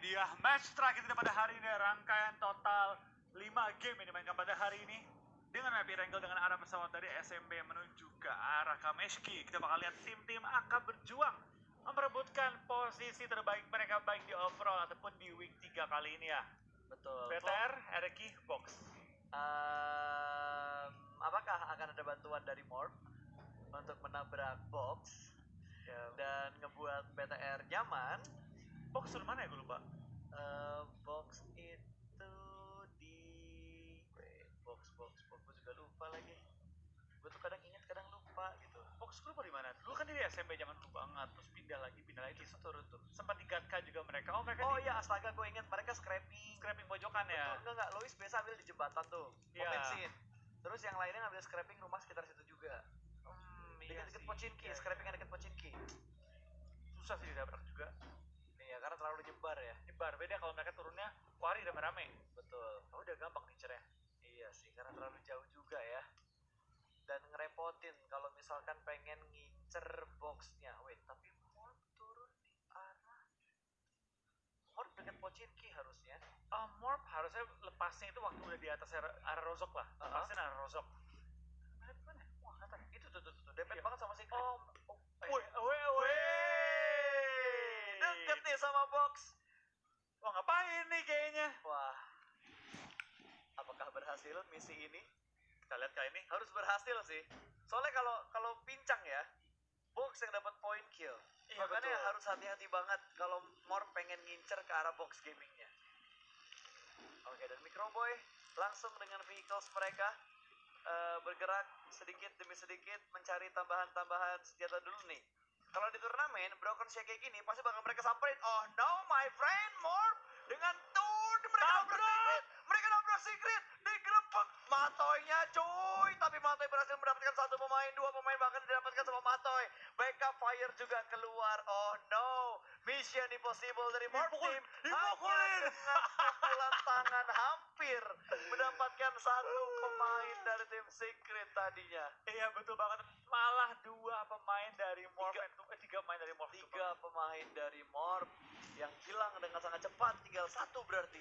dia match terakhir kita pada hari ini, rangkaian total 5 game yang dimainkan pada hari ini dengan map Irengel dengan arah pesawat dari SMB menuju ke arah Kameshki. Kita bakal lihat tim-tim akan berjuang memperebutkan posisi terbaik mereka baik di overall ataupun di week 3 kali ini ya. Betul. BTR, Ereki, Box. Apakah akan ada bantuan dari Morph untuk menabrak Box dan ngebuat BTR nyaman? Box dari mana ya, gue lupa. Box itu di box gue juga lupa lagi. Gue tuh kadang ingat kadang lupa gitu. Box gue lupa di mana. Dulu kan di SMB zaman dulu banget, terus pindah lagi terus turun tuh. Sempat di Gatka juga mereka. Oh mereka iya, astaga gue ingat mereka scraping pojokan ya. Betul, enggak, Lois biasa ambil di jembatan tuh, Iya. bensin. Terus yang lainnya ngambil scraping rumah sekitar situ juga. Iya Deket-deket sih. Pochinki, Iya. scrapingnya deket Pochinki. Susah sih didabrak juga. Iya, karena terlalu nyebar ya. Nyebar, beda kalau mereka turunnya kuari rame-rame. Betul. Oh, udah gampang ngincernya. Iya sih, karena terlalu jauh juga ya. Dan ngerepotin kalau misalkan pengen ngincer boxnya. Wait, tapi mau turun di arah Morph deket Pochinki harusnya. Morph harusnya lepasnya itu waktu udah di atas arah Rozok lah. Lepasnya arah Rozok. Mana? Wah, kata Itu tuh, dempet banget sama Secret. Deket nih sama box. Wah, ngapain nih kayaknya? Wah, apakah berhasil misi ini? Kita lihat kali ini. Harus berhasil sih. Soalnya kalau pincang ya, box yang dapat point kill. Iya, Makanya betul. harus hati-hati banget kalau Morph pengen ngincer ke arah box gamingnya. Oke, dan Microboy langsung dengan vehicles mereka bergerak sedikit demi sedikit mencari tambahan-tambahan senjata dulu nih. Kalau di turnamen Broken Shake kayak gini pasti bakal mereka samperin. Oh no my friend, Morph dengan mereka nabrak Secret, digerebek Matoy-nya cuy. Tapi Matoy berhasil mendapatkan satu pemain, dua pemain bahkan didapatkan sama Matoy. Backup fire juga keluar. Oh no, mission impossible dari Morph Team. Dipukulin. Dengan pukulan tangan hampir mendapatkan satu pemain dari tim Secret tadinya. Iya, betul banget. Malah 2 pemain dari Morph. 3 pemain dari Morph. 3 pemain dari Morph yang hilang dengan sangat cepat. Tinggal 1 berarti.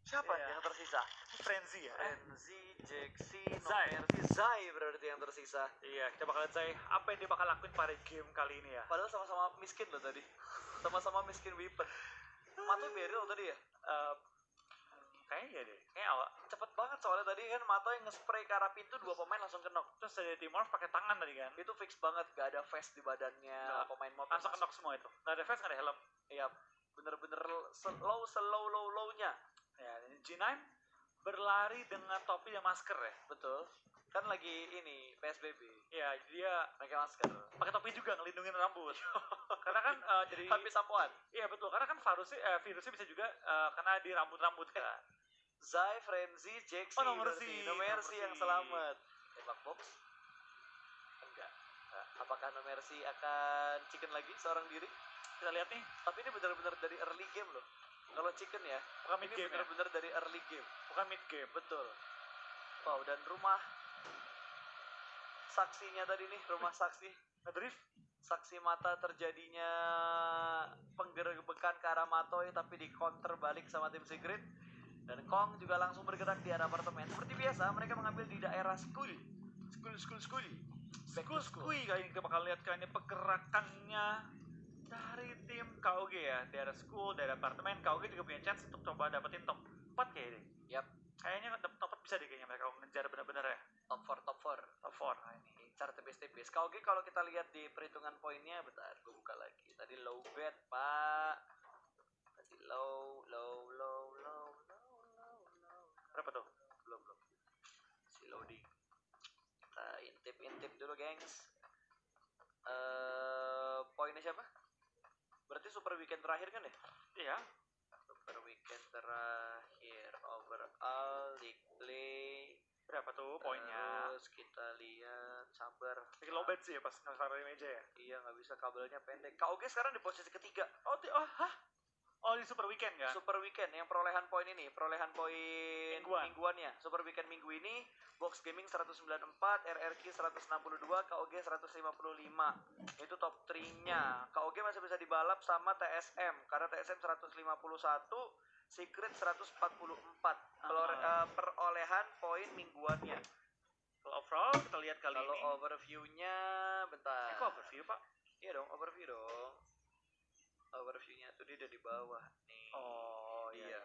Siapa Iya. yang tersisa? Frenzy ya. Frenzy, Jexi, Zai. Nomersi, Zai berarti yang tersisa. Iya, kita bakal lihat Zai apa yang dia bakal lakuin pada game kali ini ya. Padahal sama-sama miskin loh tadi. Sama-sama miskin weapon. Matoy Beryl tadi ya? Kayaknya iya deh. Kayaknya awal. Cepet banget soalnya tadi kan Matoy nge-spray ke arah pintu 2 pemain langsung kenok. Terus ada di Morph pakai tangan tadi kan. Itu fix banget, gak ada vest di badannya Nggak. pemain Morph. Langsung kenok semua itu. Nggak ada vest, nggak ada helm. Iya, bener-bener slow-low-nya. Ya, G9 berlari dengan topi dan masker ya. Betul. Kan lagi ini PSBB. Iya, dia Pakai masker. pakai topi juga ngelindungin rambut. Karena kan jadi Habis sampoan. iya betul, karena kan virusnya bisa juga kena di rambut-rambut kan. Zai, Frenzy, Jexi. Oh, Nomersi. Nomersi yang Nomersi. selamat. Tembak box. Enggak. Apakah Nomersi akan chicken lagi seorang diri? Kita lihat nih, Tapi ini benar-benar dari early game loh. Kalau chicken ya, bukan mid ini game ya. benar-benar dari early game. Bukan mid game. Betul. Wow, dan rumah saksinya tadi nih, rumah saksi. Ngedrift. Saksi mata terjadinya penggerebekan ke arah Matoy tapi di counter balik sama tim Secret. Dan Kong juga langsung bergerak di arah apartemen. Seperti biasa, mereka mengambil di daerah school. Back to school. Kali ini kita bakal lihat kali ini pergerakannya dari tim KOG ya. Daerah school, daerah apartemen. KOG juga punya chance untuk coba dapetin top 4 kayaknya deh. Yap, Kayaknya top 4 bisa deh kayaknya mereka ngejar bener-bener ya. top 4. Top 4. Nah, ini incar tipis-tipis. KOG kalau kita lihat di perhitungan poinnya, bentar, gue buka lagi. Tadi low bet, Pak. Tadi low. Berapa tuh? Belum. Si loading. Kita intip dulu, gengs. Poinnya siapa? Berarti super weekend terakhir kan ya? Iya. Super weekend terakhir overall league play. Berapa tuh poinnya? Terus kita lihat sabar. Bikin low bet sih ya pas ngelar di meja ya. Iya, nggak bisa, kabelnya pendek. KOG sekarang di posisi ketiga. Hah? Oh, di Super Weekend kan? Super Weekend yang perolehan poin ini, perolehan poin mingguannya. Super Weekend minggu ini, Box Gaming 194, RRQ 162, KOG 155. Itu top 3-nya. KOG masih bisa dibalap sama TSM karena TSM 151, Secret 144. Perolehan poin mingguannya. Kalau overall kita lihat kali Kalau ini. overview-nya bentar. Kok overview, Pak? Iya dong, overview dong. Overview-nya tuh dia ada di bawah nih. Oh iya.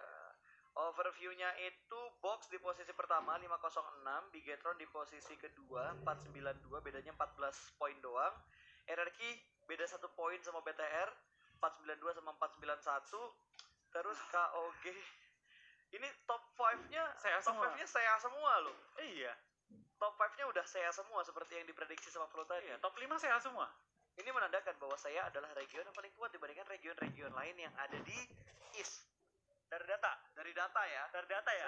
Overview-nya itu Box di posisi pertama 506, Bigetron di posisi kedua 492, bedanya 14 poin doang. RRQ beda 1 poin sama BTR 492 sama 491. Terus KOG ini top 5-nya saya semua loh. Iya. Top 5-nya udah saya semua seperti yang diprediksi sama Flo tadi. Iya, top 5 saya semua. Ini menandakan bahwa saya adalah region yang paling kuat dibandingkan region-region lain yang ada di East. Dari data ya.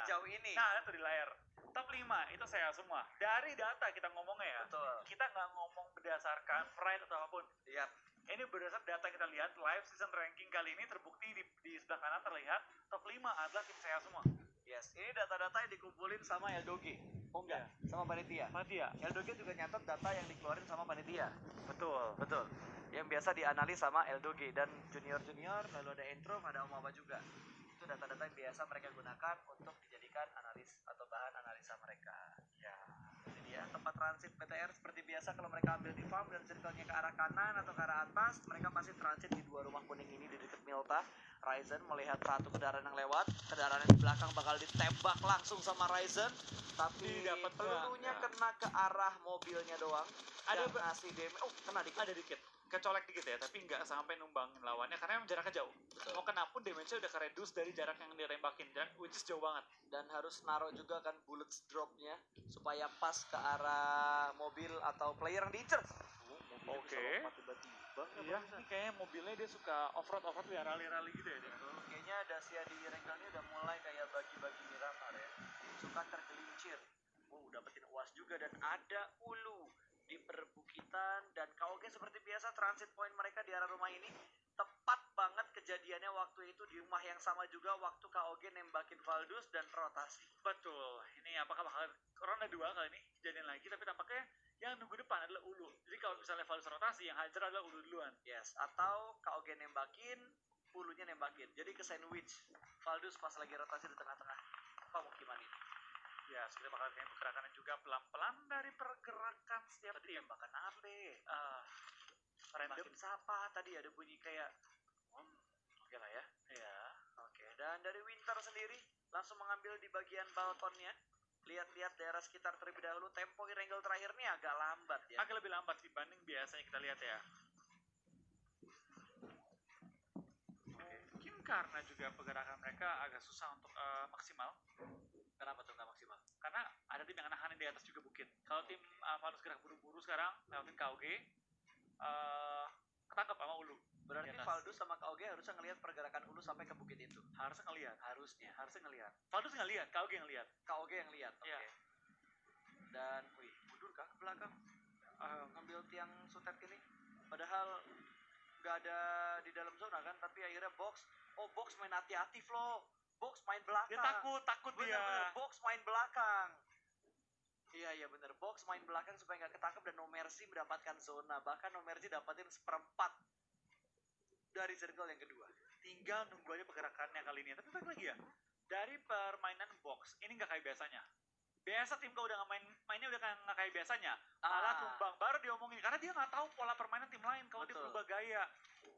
Sejauh ini. Nah, itu di layar. Top 5 itu saya semua. Dari data kita ngomongnya ya. Betul. Kita nggak ngomong berdasarkan pride atau apapun. Iya. Ini berdasarkan data kita lihat live season ranking kali ini terbukti di sebelah kanan terlihat top 5 adalah tim saya semua. Yes, ini data-data yang dikumpulin sama Eldoge. Oh enggak, sama panitia. Eldoge juga nyatet data yang dikeluarin sama panitia. Betul. Yang biasa dianalisis sama Eldoge dan junior-junior, lalu ada Entrum, ada Om Apa juga. Itu data-data yang biasa mereka gunakan untuk dijadikan analis atau bahan analisa mereka. Ya. Ini dia tempat transit BTR seperti biasa kalau mereka ambil di farm dan circle-nya ke arah kanan atau ke arah atas, mereka masih transit di 2 rumah kuning ini di dekat Milta. Ryzen melihat satu kendaraan yang lewat, kendaraan yang di belakang bakal ditembak langsung sama Ryzen, tapi dapat pelurunya kena ke arah mobilnya doang. Ada ngasih damage. Oh, kena dikit. Ada dikit. Kecolek dikit ya, tapi nggak sampai numbangin lawannya karena emang jaraknya jauh. Mau kena pun damage-nya udah ke-reduce dari jarak yang dia tembakin, which is jauh banget. Dan harus naruh juga kan bullets drop-nya supaya pas ke arah mobil atau player yang diincer. Oke. Iya, ini kayaknya mobilnya dia suka off-road biar rally-rally gitu ya. Kayaknya Dacia di Regal ini udah mulai kayak bagi-bagi Miramar ya. Suka tergelincir. Dapetin UAS juga dan ada Ulu di perbukitan dan KOG seperti biasa transit point mereka di arah rumah ini. Tepat banget kejadiannya waktu itu di rumah yang sama juga waktu KOG nembakin Valdus dan rotasi. Betul. Ini apakah bakal ronde 2 kali ini kejadian lagi, tapi tampaknya yang nunggu depan adalah Ulu. Jadi kalau misalnya Valdus rotasi, yang hajar adalah Ulu duluan. Yes, atau KOG nembakin, Ulunya nembakin. Jadi ke sandwich. Valdus pas lagi rotasi di tengah-tengah. Apa mau gimana ini? Ya, kita bakal lihat pergerakannya juga pelan-pelan dari pergerakan setiap tim. Tembakan apa? Random siapa? Tadi ada bunyi kayak oke lah ya. Ya, oke. Dan dari Winter sendiri langsung mengambil di bagian balkonnya. Lihat-lihat daerah sekitar terlebih dahulu. Tempo Irengel terakhir nih agak lambat ya. Agak lebih lambat dibanding biasanya kita lihat ya. Mungkin karena juga pergerakan mereka agak susah untuk maksimal. Kenapa tuh nggak maksimal? Karena ada tim yang nahanin di atas juga bukit. Kalau tim Valus gerak buru-buru sekarang lewatin KOG, ketangkep sama Ulu. Berarti Valdus sama KOG harusnya ngelihat pergerakan Ulu sampai ke bukit itu. Harusnya ngelihat. Valdus KOG yang lihat. Oke. Iya. Dan mundur kah ke belakang? Ngambil tiang sutet ini. Padahal nggak ada di dalam zona kan, tapi akhirnya Box main hati-hati Flo. Box main belakang. Dia takut bener, dia. Box main belakang. Iya bener. Box main belakang supaya nggak ketangkep dan No Mercy mendapatkan zona. Bahkan No Mercy dapatin 1/4 dari circle yang kedua. Tinggal nunggu aja pergerakannya kali ini. Tapi balik lagi ya, dari permainan Box ini nggak kayak biasanya. Biasa tim kalau udah mainnya udah nggak kayak biasanya. Malah tumbang baru diomongin karena dia nggak tahu pola permainan tim lain kalau dia berubah gaya.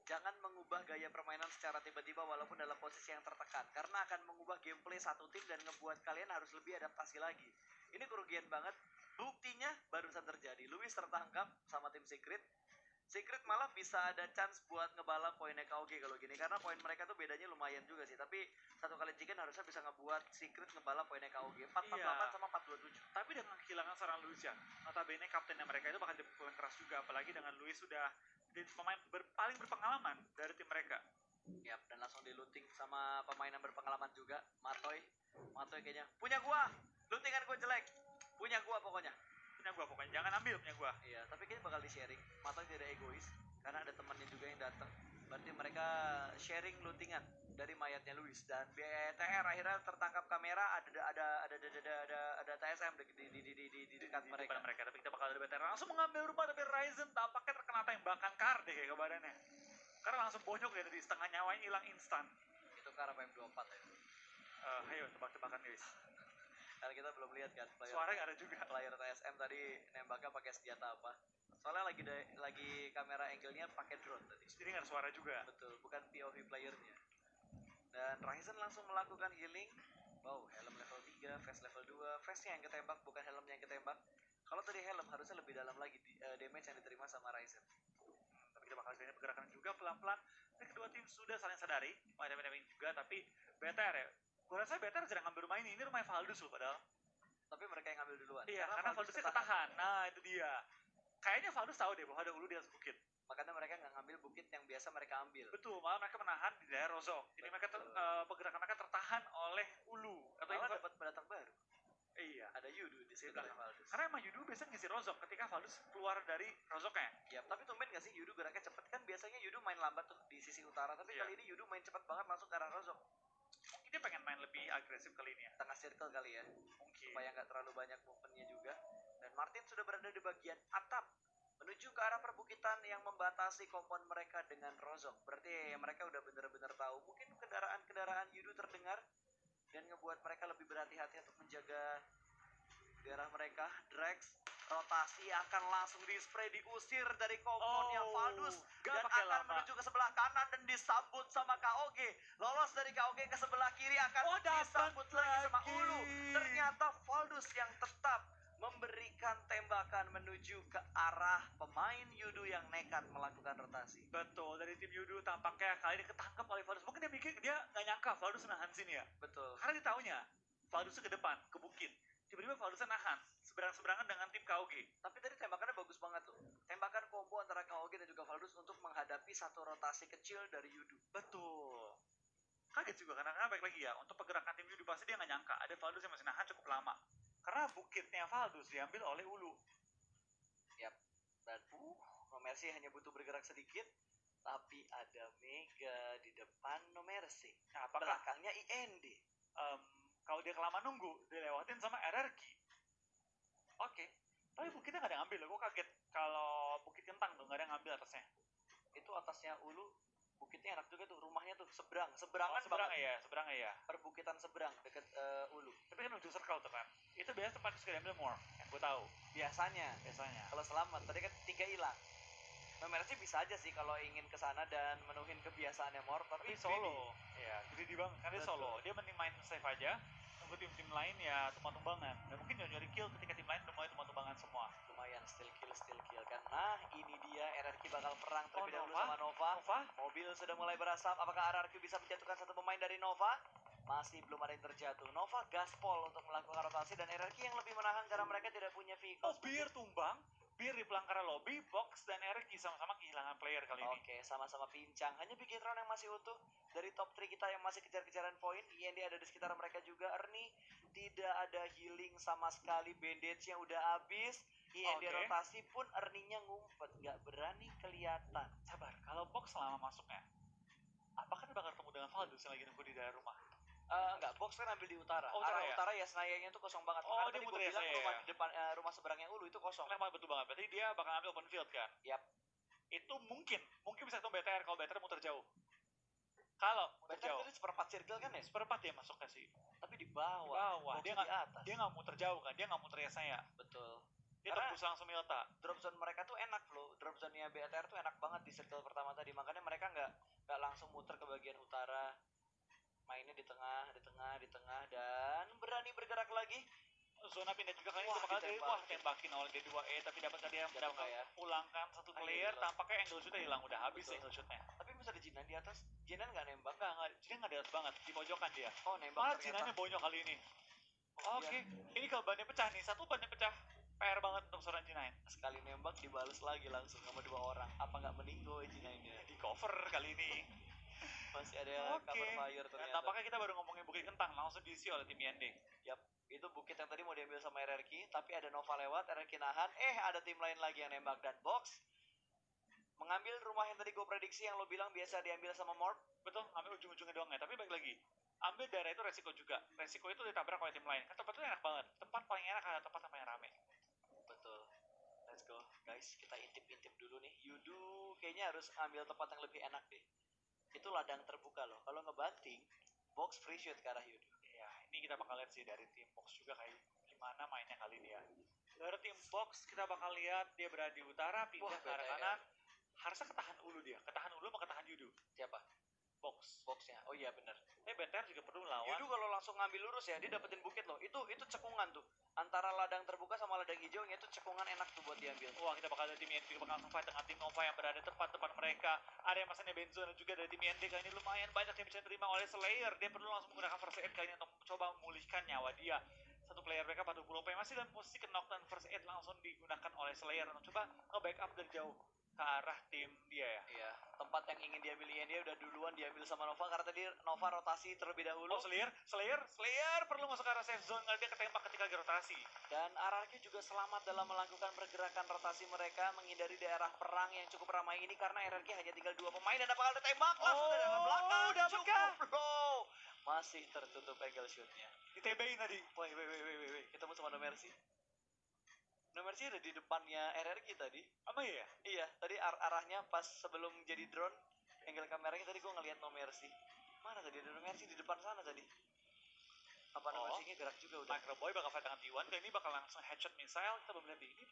Jangan mengubah gaya permainan secara tiba-tiba walaupun dalam posisi yang tertekan. Karena akan mengubah gameplay satu tim dan ngebuat kalian harus lebih adaptasi lagi. Ini kerugian banget. Buktinya barusan terjadi. Luis tertangkap sama tim Secret. Secret malah bisa ada chance buat ngebalap poinnya KOG kalau gini. Karena poin mereka tuh bedanya lumayan juga sih. Tapi satu kali chicken harusnya bisa ngebuat Secret ngebalap poinnya KOG. 448 sama 427. Tapi dengan kehilangan seorang Luis ya. Notabene kaptennya mereka itu bakal jadi poin keras juga. Apalagi dengan Luis sudah jadi pemain paling berpengalaman dari tim mereka. Yap, dan langsung dilunting sama pemain yang berpengalaman juga, Matoy kayaknya. Punya gua, luntingan gua jelek. Punya gua pokoknya, jangan ambil punya gua. Iya, tapi kayaknya bakal di-sharing. Matoy tidak egois, karena ada temannya juga yang datang. Berarti mereka sharing luntingan. dari mayatnya Luis, dan BTR akhirnya tertangkap kamera ada TSM di dekat di mereka. depan mereka. Tapi kita bakal ada BTR langsung mengambil rumah, tapi Ryzen tampaknya terkena tembakan kardek kayak ke badannya. Karena langsung bonyok ya dari setengah nyawanya hilang instan. Itu ke arah PM24 ya. Ayo tebak-tebakan guys. Karena kita belum lihat kan Suara nggak ada juga. player TSM tadi nembaknya pakai senjata apa. Soalnya lagi kamera angle-nya pakai drone tadi. Jadi nggak ada suara juga. Betul, bukan POV playernya. Dan Ryzen langsung melakukan healing. Wow, helm level 3, vest level 2. Vestnya yang ketembak, bukan helmnya yang ketembak. Kalau tadi helm harusnya lebih dalam lagi damage yang diterima sama Ryzen. Tapi kita bakal lihat pergerakan juga pelan-pelan. Dan kedua tim sudah saling sadari. Ada juga, tapi BTR ya. Gue rasa BTR jarang ngambil rumah ini. Ini rumahnya Valdus loh padahal. Tapi mereka yang ngambil duluan. Iya, karena Valdusnya ketahan. Nah, itu dia. Kayaknya Valdus tahu deh bahwa ada ulu di atas bukit. Makanya mereka nggak ngambil bukit yang biasa mereka ambil. Betul, malah mereka menahan di daerah Rozok. Jadi mereka pergerakan mereka tertahan oleh ulu. Atau malah dapat pendatang baru. Iya. Ada Yudu di situ Valdus. Karena emang Yudu biasanya ngisi Rozok ketika Valdus keluar dari Rozoknya. Ya, tapi tumben nggak sih Yudu geraknya cepet, kan biasanya Yudu main lambat tuh di sisi utara, tapi kali ini Yudu main cepet banget langsung ke arah Rozok. Mungkin dia pengen main lebih agresif kali ini ya. Tengah circle kali ya. Mungkin. Supaya nggak terlalu banyak movementnya juga. Dan Martin sudah berada di bagian atap menuju ke arah perbukitan yang membatasi kompon mereka dengan Rozok. Berarti mereka udah bener-bener tahu. Mungkin kendaraan-kendaraan Yudu terdengar dan ngebuat mereka lebih berhati-hati untuk menjaga daerah mereka. Drax rotasi akan langsung dispray, diusir dari komponnya Valdus dan akan menuju ke sebelah kanan dan disambut sama KOG. Lolos dari KOG ke sebelah kiri akan disambut lagi sama Ulu. Ternyata Valdus yang tetap memberikan tembakan menuju ke arah pemain Yudu yang nekat melakukan rotasi. Betul, dari tim Yudu tampaknya kali ini ketangkap oleh Valdus. Mungkin dia mikir, dia nggak nyangka Valdus nahan sini ya. Betul. Karena dia taunya Valdus ke depan, ke bukit. Tiba-tiba Valdus nahan, seberang-seberangan dengan tim KOG. Tapi tadi tembakannya bagus banget tuh. Tembakan combo antara KOG dan juga Valdus untuk menghadapi satu rotasi kecil dari Yudu. Betul. Kaget juga karena baik lagi ya, untuk pergerakan tim Yudu pasti dia nggak nyangka ada Valdus yang masih nahan cukup lama. Karena bukitnya Valdus diambil oleh Ulu. Yap. Dan No Mercy hanya butuh bergerak sedikit, tapi ada Mega di depan No Mercy. Nah, apakah belakangnya IND? Kalau dia kelamaan nunggu, dilewatin sama RRQ. Oke. Tapi bukitnya nggak ada yang ambil, gue kaget kalau bukit kentang tuh nggak ada yang ngambil atasnya. Itu atasnya Ulu, bukitnya enak juga tuh, rumahnya tuh seberangan seberang ya. Perbukitan seberang deket Ulu. Tapi kan ujung circle tuh kan. Itu biasa tempat suka diambil more, yang gue tahu. Biasanya. Kalau selamat, tadi kan 3 hilang. No Mercy bisa aja sih kalau ingin ke sana dan menuhin kebiasaannya more, tapi solo. Iya, greedy banget kan dia solo. Dia mending main safe aja. Tunggu tim-tim lain ya tumbang-tumbangan. Dan mungkin nyari kill ketika tim lain udah mulai tumbang-tumbangan semua. Lumayan still kill kan. Nah, ini dia RRQ bakal perang terlebih dahulu sama Nova. Mobil sudah mulai berasap. Apakah RRQ bisa menjatuhkan satu pemain dari Nova? Masih belum ada yang terjatuh. Nova gaspol untuk melakukan rotasi dan RRQ yang lebih menahan karena mereka tidak punya vehicle. Bir tumbang. Bir di pelanggaran lobby, Box dan RRQ sama-sama kehilangan player kali ini. Oke, sama-sama pincang. Hanya bikin round yang masih utuh. Dari top 3 kita yang masih kejar-kejaran poin, IND ada di sekitar mereka juga. Ernie tidak ada healing sama sekali. Bandage-nya udah habis. IND rotasi pun Ernie-nya ngumpet. Nggak berani kelihatan. Sabar, kalau Box selama masuknya, apakah dia bakal ketemu dengan Valdus yang lagi nunggu di daerah rumah? Enggak, Box kan ambil di utara. Utara ya Senayanya tuh kosong banget. Makanya dia tadi muter gue bilang ya. rumah di depan rumah seberangnya Ulu itu kosong. Betul banget. Berarti dia bakal ambil open field kan? Yap. Itu mungkin bisa ketemu BTR kalau BTR muter jauh. Kalau muter jauh. BTR seperempat circle kan ya? Seperempat dia masuknya sih. Tapi di bawah. Dia nggak muter jauh kan? Dia nggak muter ya saya. Betul. Dia tembus langsung Milta. Drop zone mereka tuh enak loh. Drop zone-nya BTR tuh enak banget di circle pertama tadi. Makanya mereka nggak langsung muter ke bagian utara. Mainnya di tengah dan berani bergerak lagi. Zona pindah juga kali ini tembakin oleh D2E tapi dapat pulangkan satu player. Tampaknya angle shootnya hilang, udah habis angle shootnya. Tapi bisa ada Jinan di atas. Jinan nggak nembak? Jinan nggak di atas banget, di pojokan dia. Nembak. Malah Jinannya bonyok kali ini. Oke. Ini kalau bannya pecah nih, satu bannya pecah. PR banget untuk seorang Jinan. Sekali nembak dibales lagi langsung sama 2 orang. Apa nggak meninggo Jinannya? Di cover kali ini. Masih ada cover fire ternyata. Tampaknya kita baru ngomongin bukit kentang, langsung diisi oleh tim IND. Yap, itu bukit yang tadi mau diambil sama RRQ, tapi ada Nova lewat, RRQ nahan, ada tim lain lagi yang nembak dan Box mengambil rumah yang tadi gue prediksi yang lo bilang biasa diambil sama Morp. Betul, ambil ujung-ujungnya doang ya. Tapi balik lagi, ambil daerah itu resiko juga. Resiko itu ditabrak oleh tim lain. Kan tempat itu enak banget. Tempat paling enak adalah tempat yang paling rame. Betul. Let's go, guys. Kita intip-intip dulu nih. Yudu kayaknya harus ambil tempat yang lebih enak deh. Itu ladang terbuka loh. Kalau ngebanting, box free shoot ke arah Yudu. Ya, ini kita bakal lihat sih dari tim box juga kayak gimana mainnya kali ini ya. Dari tim box kita bakal lihat dia berada di utara, pindah ke arah BTR. kanan. Harusnya ketahan ulu dia. Ketahan ulu apa ketahan Yudu? Siapa? Box. Boxnya. Oh iya bener. BTR juga perlu lawan. Yudu kalau langsung ngambil lurus ya, dia dapetin bukit loh. Itu cekungan tuh. Antara ladang terbuka sama ladang hijaunya itu cekungan enak tuh buat diambil. Wah, kita bakal ada tim YND juga bakal langsung fight dengan tim Nova yang berada tepat depan mereka. Ada yang masanya Benzo dan juga dari tim YND kali ini lumayan banyak yang bisa diterima oleh Slayer. Dia perlu langsung menggunakan first aid kali ini untuk mencoba memulihkan nyawa dia. Satu player mereka 40 P masih dalam posisi knock dan first aid langsung digunakan oleh Slayer untuk coba nge-backup dari jauh ke arah tim dia ya. Iya, tempat yang ingin diambil IND udah duluan diambil sama Nova karena tadi Nova rotasi terlebih dahulu. Oh, Slayer perlu masuk ke arah safe zone karena dia ketembak ketika lagi rotasi. Dan RRQ juga selamat dalam melakukan pergerakan rotasi mereka menghindari daerah perang yang cukup ramai ini karena RRQ hanya tinggal 2 pemain dan bakal ditembak langsung dari arah belakang. Dapat Cukup kah? low. Masih tertutup angle shootnya. Di TB-in tadi. Wait. Ketemu sama No Mercy. No Mercy ada di depannya RRQ tadi. Apa ya? Iya, tadi arahnya pas sebelum jadi drone, angle kameranya tadi gue ngeliat No Mercy. Mana tadi ada No Mercy di depan sana tadi? Apa No Mercy-nya gerak juga udah? Microboy bakal fight dengan T1, kali ini bakal langsung headshot missile. Kita belum lihat ini.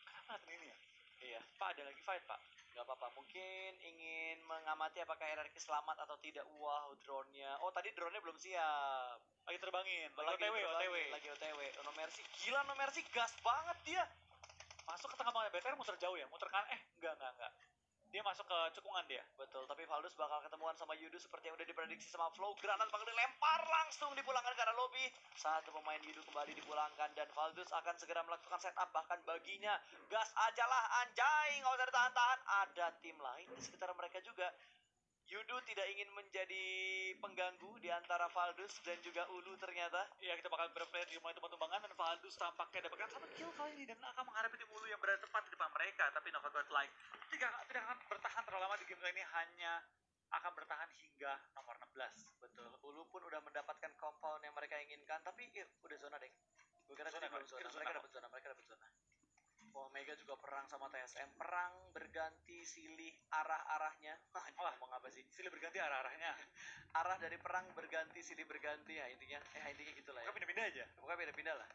Kenapa ini ya? Iya. Pak, ada lagi fight, Pak. Gak apa-apa, mungkin ingin mengamati apakah RRQ selamat atau tidak. Wow, drone-nya. Oh, tadi drone-nya belum siap. Lagi terbangin. Lagi OTW. Lagi OTW. No Mercy, gila No Mercy, gas banget dia. Masuk ke tengah banget. BTR muter jauh ya? Muter kan? Enggak. Dia masuk ke cekungan dia. Betul, tapi Valdus bakal ketemuan sama Yudu seperti yang udah diprediksi sama Flow. Granat bakal dilempar langsung dipulangkan ke arah lobby. Satu pemain Yudu kembali dipulangkan dan Valdus akan segera melakukan setup. Bahkan baginya, gas aja lah anjay, nggak usah ditahan-tahan. Ada tim lain di sekitar mereka juga. Yudu tidak ingin menjadi pengganggu di antara Valdus dan juga Ulu ternyata. Iya, kita bakal berplay di mulai tumbang-tumbangan dan Valdus tampaknya dapatkan satu kill kali ini dan akan menghadapi tim Ulu yang berada tepat di depan mereka. Tapi Nova Godlike tidak akan bertahan terlalu lama di game kali ini, hanya akan bertahan hingga nomor 16. Betul, Ulu pun udah mendapatkan compound yang mereka inginkan, tapi udah zona deh. Gue kira tadi belum zona. Mereka dapat zona. Omega juga perang sama TSM, perang berganti silih arah-arahnya. Wah, ngomong apa sih? silih berganti arah-arahnya. Arah dari perang berganti silih berganti ya intinya gitulah ya. Pokoknya pindah-pindah aja. Pokoknya beda-beda lah.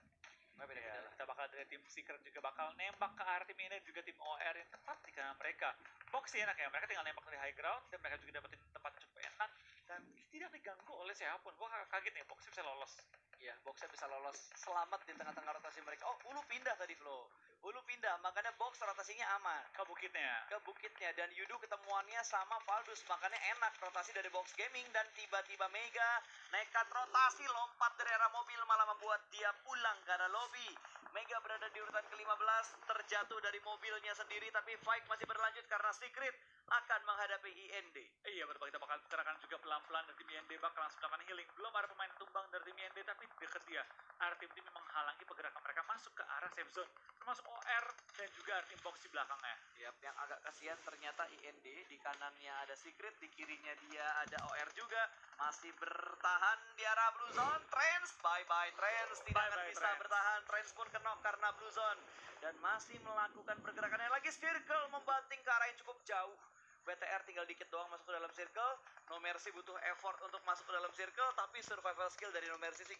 Ya, kita bakal dari tim Secret juga bakal nembak ke arah tim ini juga tim OR yang tepat di kanan mereka. Box sih enak ya, mereka tinggal nembak dari high ground dan mereka juga dapetin tempat cukup enak dan tidak diganggu oleh siapapun. Gua kaget nih, Box bisa lolos. Iya, Boxnya bisa lolos selamat di tengah-tengah rotasi mereka. Oh, Ulu pindah tadi Flo. Ulu pindah, makanya Box rotasinya aman. Ke bukitnya. Dan Yudu ketemuannya sama Valdus, makanya enak rotasi dari Box Gaming. Dan tiba-tiba Mega nekat rotasi, lompat dari arah mobil malah membuat dia pulang ke arah lobby. Mega berada di urutan ke-15, terjatuh dari mobilnya sendiri, tapi fight masih berlanjut karena Secret akan menghadapi IND. Iya, betul, kita bakal gerakan juga pelan-pelan dari tim IND bakal langsung melakukan healing. Belum ada pemain tumbang dari tim IND, tapi deket dia. Arah tim-tim menghalangi pergerakan mereka masuk ke arah safe zone, termasuk OR dan juga arah tim box di belakangnya. Yap, yang agak kasihan ternyata IND, di kanannya ada Secret, di kirinya dia ada OR juga, masih bertahan di arah Blue Zone. Trans, bye-bye Trans, tidak akan bisa bertahan. Trans pun kenok karena Blue Zone dan masih melakukan pergerakannya lagi. Circle membanting ke arah yang cukup jauh. BTR tinggal dikit doang masuk ke dalam circle. No Mercy butuh effort untuk masuk ke dalam circle, tapi survival skill dari No Mercy sih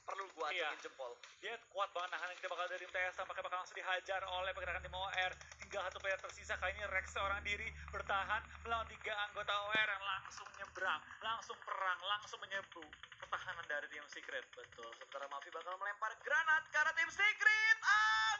perlu gua acungin jempol. Dia kuat banget nahan, kita bakal dari tim TS tampaknya bakal langsung dihajar oleh pergerakan tim OR. Tinggal satu player tersisa, kali ini Rex seorang diri bertahan melawan 3 anggota OR yang langsung nyebrang, langsung perang, langsung menyerbu pertahanan dari tim Secret. Betul, sementara Mavi bakal melempar granat ke arah tim Secret.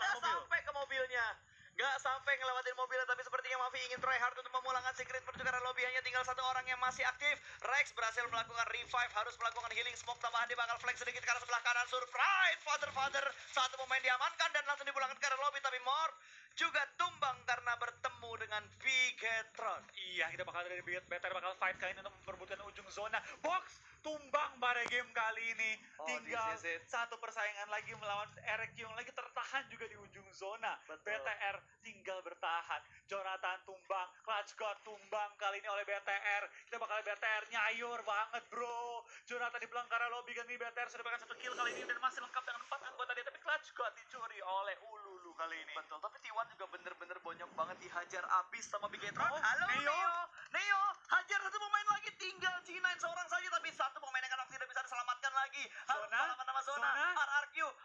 Nggak sampai ke mobilnya. Gak sampai ngelewatin mobilnya, tapi sepertinya Mavi ingin try hard untuk memulangkan Secret menuju ke arah lobby. Hanya tinggal satu orang yang masih aktif. Rex berhasil melakukan revive, harus melakukan healing smoke tambahan. Dia bakal flank sedikit ke arah sebelah kanan. Surprise, father. Satu pemain diamankan dan langsung dipulangkan ke arah lobby. Tapi Morph juga tumbang karena bertemu dengan Bigetron. Iya, kita bakal dari BTR bakal fight kali ini untuk memperebutkan ujung zona. Box tumbang pada game kali ini. Oh, Tinggal this is it. satu persaingan lagi melawan RQ yang lagi tertahan juga di ujung zona. Betul. BTR tinggal bertahan. Jonathan tumbang, Clutch God tumbang kali ini oleh BTR. Kita bakal BTR nyayur banget bro. Jonathan di belakang lobby ganti BTR sudah bahkan 1 kill kali ini dan masih lengkap dengan 4 anggota dia. Tapi Clutch God dicuri oleh Ululu kali ini. Betul, tapi T1 juga bener-bener bonyok banget dihajar abis sama Bigetron. Oh, Halo Neo. Neo, hajar satu pemain lagi, tinggal G9 seorang saja, tapi satu pemain yang kan tidak bisa diselamatkan lagi. Harus Zona, melawan nama zona.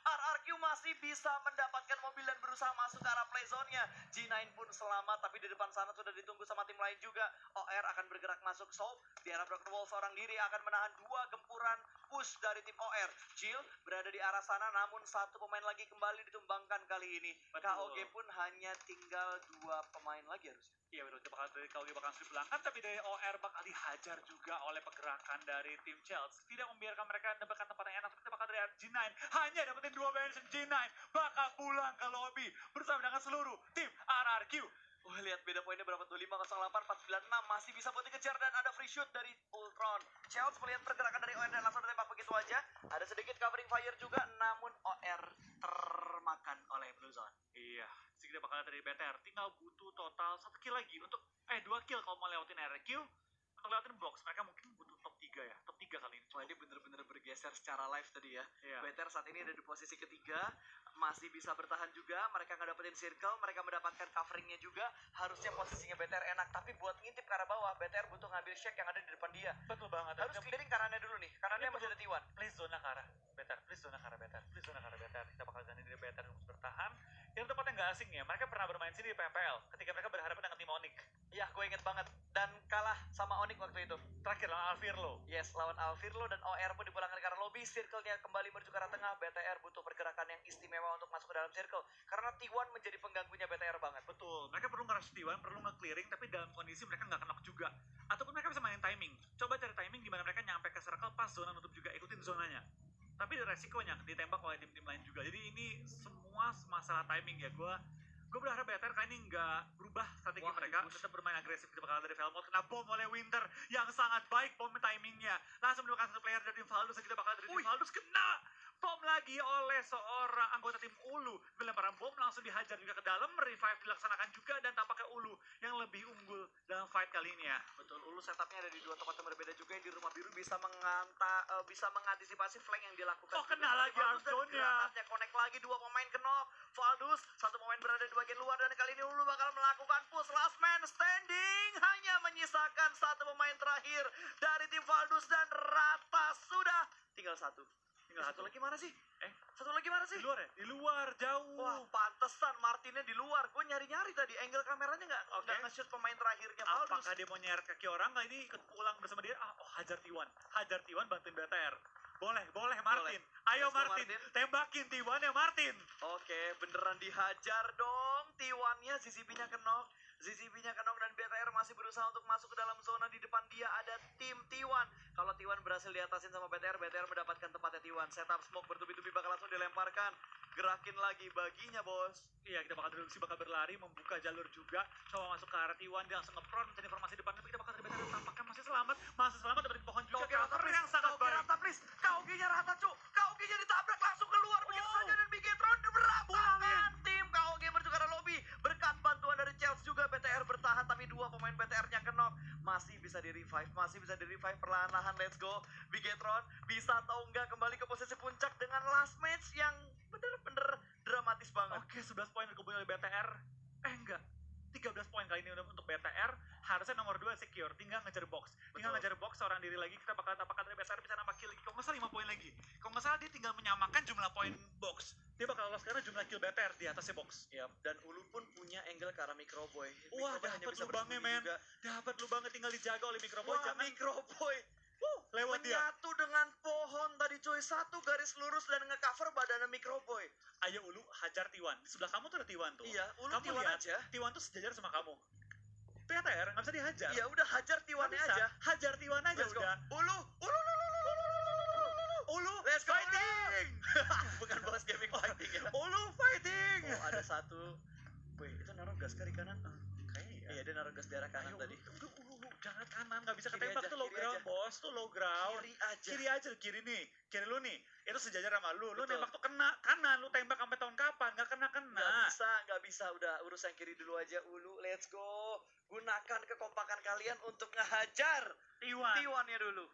RRQ masih bisa mendapatkan mobil dan berusaha masuk ke arah play zone-nya. G9 pun selamat, tapi di depan sana sudah ditunggu sama tim lain juga. OR akan bergerak masuk Soap, di arah Broken Wall seorang diri akan menahan 2 gempuran push dari tim OR. Jill berada di arah sana, namun satu pemain lagi kembali ditumbangkan kali ini. Betul. KOG pun hanya tinggal 2 pemain lagi harusnya. Iya betul, kita bakal dari KOG bakal sudah belakang, tapi dari OR bakal dihajar juga oleh pergerakan dari tim Chelsea. Tidak membiarkan mereka mendapatkan tempat yang enak, tapi kita bakal dari G9 hanya dapetin 2 bensin. G9 bakal pulang ke lobby bersama dengan seluruh tim RRQ. Wah, lihat beda poinnya berapa tuh, 508, 496, masih bisa buat dikejar dan ada free shoot dari Ultron. Chelsea melihat pergerakan dari OR dan langsung ditembak begitu aja. Ada sedikit covering fire juga, namun OR termakan oleh Blue Zone. Iya, sih kita bakal dari BTR. Tinggal butuh total 1 kill lagi untuk 2 kill kalau mau lewatin RQ. Untuk lewatin box, mereka mungkin butuh top 3 ya. Top 3 kali ini. Wah, ini bener-bener bergeser secara live tadi ya. Iya. BTR saat ini ada di posisi ketiga, masih bisa bertahan juga. Mereka nggak dapetin circle, mereka mendapatkan coveringnya juga. Harusnya posisinya BTR enak, tapi buat ngintip ke arah bawah, BTR butuh ngambil shake yang ada di depan dia. Betul banget. Harus clearing kanannya dulu nih, kanannya masih ada T1. Please zona ke arah BTR, please zona ke arah BTR, please zona ke arah BTR. Kita bakal ganti dari BTR untuk bertahan. Yang tempatnya nggak asing ya, mereka pernah bermain sini di PMPL ketika mereka berhadapan dengan tim Onyx. Ya, gue inget banget. Dan kalah sama Onyx waktu itu. Terakhir lawan Alvirlo. Yes, lawan Alvirlo dan OR pun dipulangkan ke arah lobby. Circle-nya kembali menuju ke arah tengah. BTR butuh pergerakan yang istimewa untuk masuk ke dalam circle. Karena T1 menjadi pengganggunya BTR banget. Betul, mereka perlu ngerush T1, perlu nge-clearing, tapi dalam kondisi mereka nggak knock juga. Ataupun mereka bisa mainin timing. Coba cari timing di mana mereka nyampe ke circle pas zona nutup juga, ikutin zonanya. Tapi resikonya ditembak oleh tim-tim lain juga. Jadi ini semua masalah timing ya. Gue berharap BTR kali ini nggak berubah strategi mereka, tetap bermain agresif. Kita bakal dari Velmot kena bom oleh Winter yang sangat baik bom timingnya. Langsung mendapatkan satu player dari tim Valdus dan kita bakal dari tim Valdus kena bom lagi oleh seorang anggota tim Ulu. Lemparan bom langsung dihajar juga ke dalam, revive dilaksanakan juga dan tampaknya Ulu yang lebih unggul dalam fight kali ini ya. Betul, Ulu setupnya ada di 2 tempat yang berbeda juga, yang di rumah biru bisa bisa mengantisipasi flank yang dilakukan. Oh, kena lagi Argonnya. Granatnya connect lagi, 2 pemain kenok. Valdus, 1 pemain berada di bagian luar dan kali ini Ulu bakal melakukan push last man standing. Hanya menyisakan 1 pemain terakhir dari tim Valdus dan rata sudah. Tinggal 1. Satu lagi mana sih? Satu lagi mana sih? Di luar ya? Di luar, jauh. Wah, pantesan Martinnya di luar. Gue nyari-nyari tadi, angle kameranya nggak nge-shoot pemain terakhirnya Valdus. Apakah dia mau nyeret kaki orang kali ini ikut pulang bersama dia? Hajar T1. Hajar T1 bantuin BTR. Boleh Martin. Ayo Martin, tembakin T1 ya Martin. Oke, beneran dihajar dong. T1-nya, CCP-nya kenok. ZZB-nya kenok dan BTR masih berusaha untuk masuk ke dalam zona. Di depan dia ada tim T1. Kalau T1 berhasil diatasin sama BTR mendapatkan tempatnya T1. Setup smoke bertubi-tubi bakal langsung dilemparkan. Gerakin lagi baginya, bos. Iya, kita bakal deduksi, bakal berlari, membuka jalur juga. Coba masuk ke arah T1, dia langsung nge-front, mencari informasi depan. Tapi kita bakal dari BTR, tampaknya masih selamat dari pohon juga. Cover yang sangat baik. Rata, please. KOG-nya rata, cu. KOG-nya ditabrak langsung keluar. Begitu saja dan Bigetron berantakan. Tim KOG menuju ke arah lobby. Berkat bantuan dari Chelsea juga BTR bertahan, tapi 2 pemain BTR-nya kenok. Masih bisa di-revive, perlahan-lahan. Let's go. Bigetron bisa atau enggak kembali ke posisi puncak dengan last match yang bener-bener dramatis banget. Oke, 11 poin dikumpulin oleh BTR. Enggak. 13 poin kali ini udah untuk BTR. Harusnya nomor 2 secure, tinggal ngejar box. Ngejar box seorang diri lagi, kita bakal apakah dari BTR bisa nambah kill lagi. Kalau nggak salah 5 poin lagi. Kalau nggak salah dia tinggal menyamakan jumlah poin box. Dia bakal lolos karena jumlah kill BTR di atasnya box. Yap, dan Ulu pun punya angle ke arah Microboy. Wah, dapat lubangnya men. Dapat lubangnya, tinggal dijaga oleh Microboy. Wah, Microboy. Lewat dia. Menyatu dengan pohon tadi cuy, 1 garis lurus dan ngecover badannya Microboy. Ayo Ulu, hajar T1. Di sebelah kamu tuh ada T1 tuh. Iya, Ulu kamu T1 lihat, aja. T1 tuh sejajar sama kamu. BTR nggak bisa dihajar. Iya, udah hajar T1-nya aja. Hajar T1 aja udah. Ulu. Let's go, fighting. Bukan bos gaming fighting ya. Ulu fighting. Oh, ada 1. Wih, itu naruh gas kiri kanan. Kayaknya ya. Iya, dia naruh gas di arah kanan tadi. Udah, jangan kanan, nggak nggak bisa Kiri ketembak aja, tuh low kiri ground, aja. bos. Tuh low ground. Kiri aja. Kiri nih. Kiri lu nih. Itu sejajar sama lu. Lu Betul. nembak tuh kena kanan. Lu tembak sampai tahun kapan? Nggak kena. Nggak bisa. Udah urusan kiri dulu aja. Ulu, let's go. Gunakan kekompakan kalian untuk ngehajar T1. T1-nya dulu.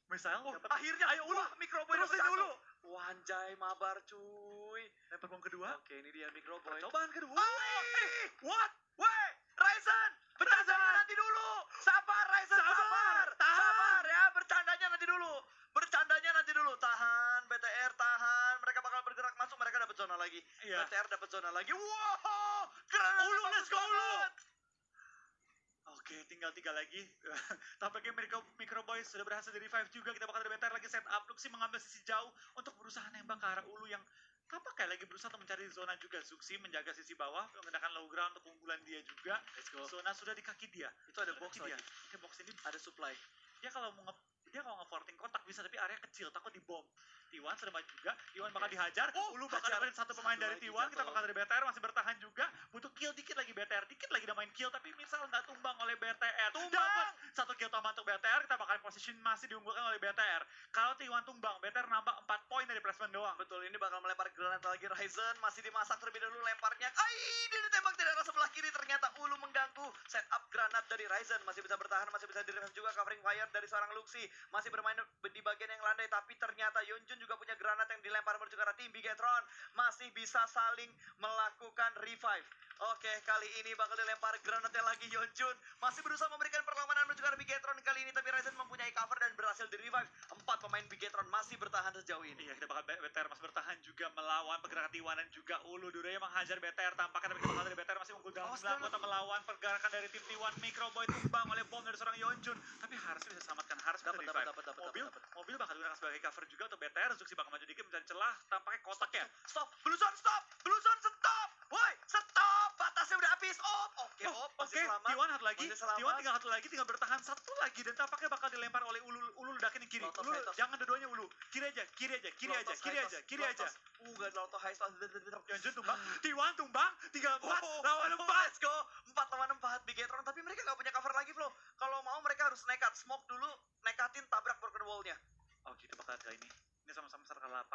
Misalnya, Dapat. akhirnya ayo ulu. Microboy Terusin dapat dulu. satu. Wanjay, mabar cuy. Lempar bom kedua. Oke, ini dia Microboy. Percobaan kedua. What? Weh, Ryzen, bercandanya nanti dulu. Sabar, Ryzen, sabar. Tahan. Sabar ya, bercandanya nanti dulu. Tahan, BTR, tahan. Mereka bakal bergerak masuk, mereka dapat zona lagi. Iya. BTR dapat zona lagi. Wow, keren. Ulu, let's go, Ulu. banget. Oke, tinggal 3 lagi. Tampaknya Microboy sudah berhasil di revive juga. Kita bakal ada BTR lagi set up. Luxi mengambil sisi jauh untuk berusaha nembak ke arah Ulu yang tampaknya lagi berusaha untuk mencari zona juga. Zuxi menjaga sisi bawah, menggunakan low ground untuk keunggulan dia juga. Let's go. Zona sudah di kaki dia. Itu ada Sudah box di kaki lagi. dia. Oke, box ini Ada supply. dia kalau mau nge-forting kotak bisa, tapi area kecil, takut dibom. T1 sudah maju juga, T1 bakal dihajar, Ulu bakal hajar. dapetin satu pemain Satu dari lagi T1, kita jatuh. bakal dari BTR masih bertahan juga, butuh kill dikit lagi BTR, dikit lagi udah main kill, tapi misal nggak tumbang oleh BTR. Dapat satu kill tambah untuk BTR, kita bakal position masih diunggulkan oleh BTR. Kalau T1 tumbang, BTR nambah 4 poin dari placement doang. Betul, ini bakal melempar granat lagi Ryzen. Masih dimasak terlebih dahulu lemparnya. Dia ditembak dari arah sebelah kiri. Ternyata Ulu mengganggu. Setup granat dari Ryzen. Masih bisa bertahan, masih bisa di-revive juga. Covering fire dari seorang Luxi. Masih bermain di bagian yang landai. Tapi ternyata Yeonjun juga punya granat yang dilempar menuju ke arah tim Bigetron. Masih bisa saling melakukan revive. Oke, kali ini bakal dilempar granatnya lagi Yeonjun. Masih berusaha memberikan perlawanan menuju ke arah Bigetron kali ini. Tapi Ryzen mempunyai cover dan berhasil di-revive. 4 pemain Bigetron masih bertahan sejauh ini. Iya, kita bakal BTR masih bertahan juga melawan pergerakan T1 dan juga Ulu. Duraya menghajar BTR, tampaknya tapi kita bakal dari BTR masih unggul dalam jumlah anggota melawan pergerakan dari tim T1. Microboy tumbang oleh bom dari seorang Yeonjun, tapi harus bisa selamatkan, harus bisa revive. Mobil bakal digunakan sebagai cover juga untuk BTR. Zuxi bakal maju dikit mencari celah, tampaknya kotak ya. Stop, Blue Zone stop, stop. Woi, stop, batasnya udah habis. Oke, masih selamat. T1 satu lagi, Masih selamat. T1 tinggal satu lagi, tinggal bertahan satu lagi dan tampaknya bakal dilempar oleh Ulu ledakin yang kiri. Lotos, Ulu, Lotos. jangan dua-duanya Ulu. Kiri aja. Kiri aja. Enggak Lauto high toss. Yeonjun tumbang, T1 tumbang, 3-4 lawan 4. Let's go. 4 lawan 4 Bigetron, tapi mereka nggak punya cover lagi, Flo. Kalau mau mereka harus nekat, smoke dulu, nekatin tabrak broken wall-nya. Oh, kita bakal kali ini. Ini sama-sama circle 8.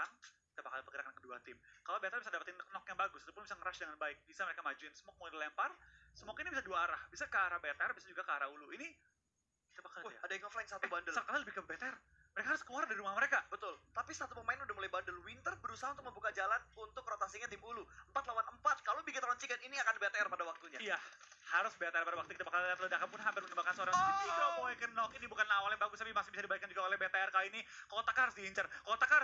Kita bakal pergerakan kedua tim. Kalau BTR bisa dapetin knock yang bagus, itu pun bisa nge-rush dengan baik. Bisa mereka majuin smoke mau dilempar. Smoke ini bisa dua arah. Bisa ke arah BTR, bisa juga ke arah Ulu. Ini kita bakal Wih, ada yang nge-flank satu bundle. Circle lebih ke BTR. Mereka harus keluar dari rumah mereka. Betul. Tapi satu pemain udah mulai bundle. Winter berusaha untuk membuka jalan untuk rotasinya tim Ulu. 4 lawan 4. Kalau Bigetron Chicken ini akan BTR pada waktunya. Iya, harus BTR pada waktu kita bakal lihat ledakan pun hampir menembakkan seorang Microboy ke knock. Ini bukan awalnya bagus, tapi masih bisa dibalikan juga oleh BTR kali ini. Kotak harus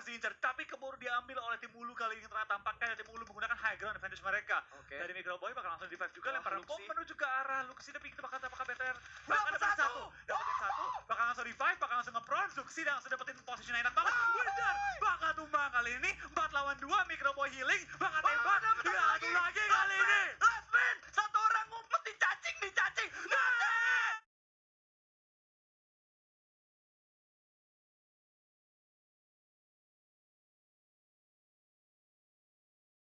diincar, tapi keburu diambil oleh tim Ulu kali ini. Ternyata tampaknya tim Ulu menggunakan high ground advantage mereka. Oke. Dari Microboy bakal langsung revive juga, Wah, lemparan bom Luxi. menuju ke arah Luxi, tapi kita bakal BTR. Dapat satu. Dapetin satu, bakal langsung revive, bakal langsung nge-prone. Zuxi langsung dapetin posisi enak banget. Benar, bakal tumbang kali ini. 4 lawan 2, Microboy healing, bakal tembak. Satu lagi kali ini.